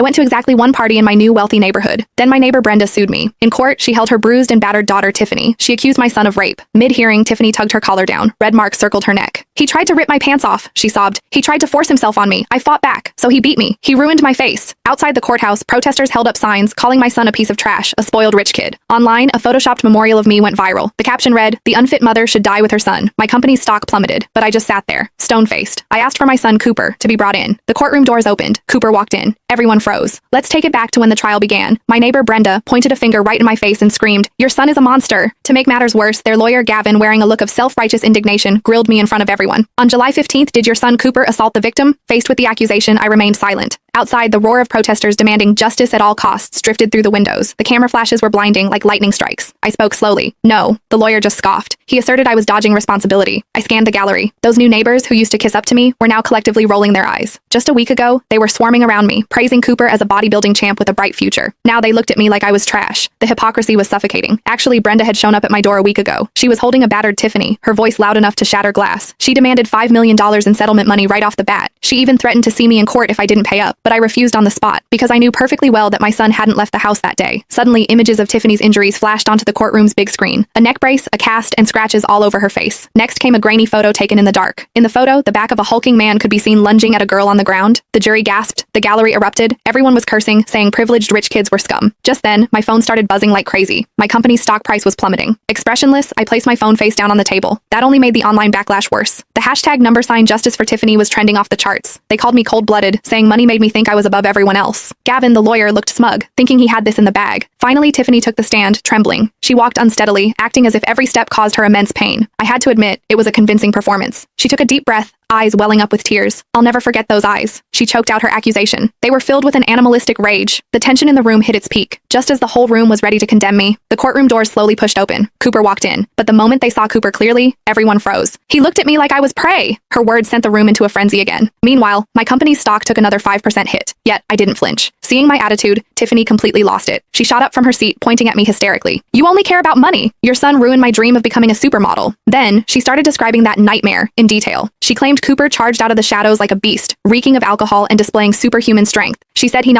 I went to exactly one party in my new wealthy neighborhood. Then my neighbor Brenda sued me. In court, she held her bruised and battered daughter Tiffany. She accused my son of rape. Mid-hearing, Tiffany tugged her collar down. Red marks circled her neck. "He tried to rip my pants off," she sobbed. "He tried to force himself on me. I fought back. So he beat me. He ruined my face." Outside the courthouse, protesters held up signs calling my son a piece of trash, a spoiled rich kid. Online, a photoshopped memorial of me went viral. The caption read, "The unfit mother should die with her son." My company's stock plummeted, but I just sat there, stone-faced. I asked for my son Cooper to be brought in. The courtroom doors opened. Cooper walked in. Everyone froze. Let's take it back to when the trial began. My neighbor Brenda pointed a finger right in my face and screamed, "Your son is a monster." To make matters worse, their lawyer Gavin, wearing a look of self-righteous indignation, grilled me in front of everyone. "On July 15th, did your son Cooper assault the victim?" Faced with the accusation, I remained silent. Outside, the roar of protesters demanding justice at all costs drifted through the windows. The camera flashes were blinding like lightning strikes. I spoke slowly. "No." The lawyer just scoffed. He asserted I was dodging responsibility. I scanned the gallery. Those new neighbors who used to kiss up to me were now collectively rolling their eyes. Just a week ago, they were swarming around me, praising Cooper as a bodybuilding champ with a bright future. Now they looked at me like I was trash. The hypocrisy was suffocating. Actually, Brenda had shown up at my door a week ago. She was holding a battered Tiffany, her voice loud enough to shatter glass. She demanded $5 million in settlement money right off the bat. She even threatened to see me in court if I didn't pay up, but I refused on the spot because I knew perfectly well that my son hadn't left the house that day. Suddenly, images of Tiffany's injuries flashed onto the courtroom's big screen. A neck brace, a cast, and scratches all over her face. Next came a grainy photo taken in the dark. In the photo, the back of a hulking man could be seen lunging at a girl on the ground. The jury gasped. The gallery erupted. Everyone was cursing, saying privileged rich kids were scum. Just then, my phone started buzzing like crazy. My company's stock price was plummeting. Expressionless, I placed my phone face down on the table. That only made the online backlash worse. The hashtag #sign Justice for Tiffany was trending off the charts. They called me cold-blooded, saying money made me think I was above everyone else. Gavin, the lawyer, looked smug, thinking he had this in the bag. Finally, Tiffany took the stand, trembling. She walked unsteadily, acting as if every step caused her immense pain. I had to admit, it was a convincing performance. She took a deep breath, eyes welling up with tears. I'll never forget those eyes. She choked out her accusation. They were filled with an animalistic rage. The tension in the room hit its peak. Just as the whole room was ready to condemn me, the courtroom doors slowly pushed open. Cooper walked in. But the moment they saw Cooper clearly, everyone froze. "He looked at me like I was prey." Her words sent the room into a frenzy again. Meanwhile, my company's stock took another 5% hit. Yet, I didn't flinch. Seeing my attitude, Tiffany completely lost it. She shot up from her seat, pointing at me hysterically. "You only care about money. Your son ruined my dream of becoming a supermodel." Then, she started describing that nightmare in detail. She claimed Cooper charged out of the shadows like a beast, reeking of alcohol and displaying superhuman strength. She said he not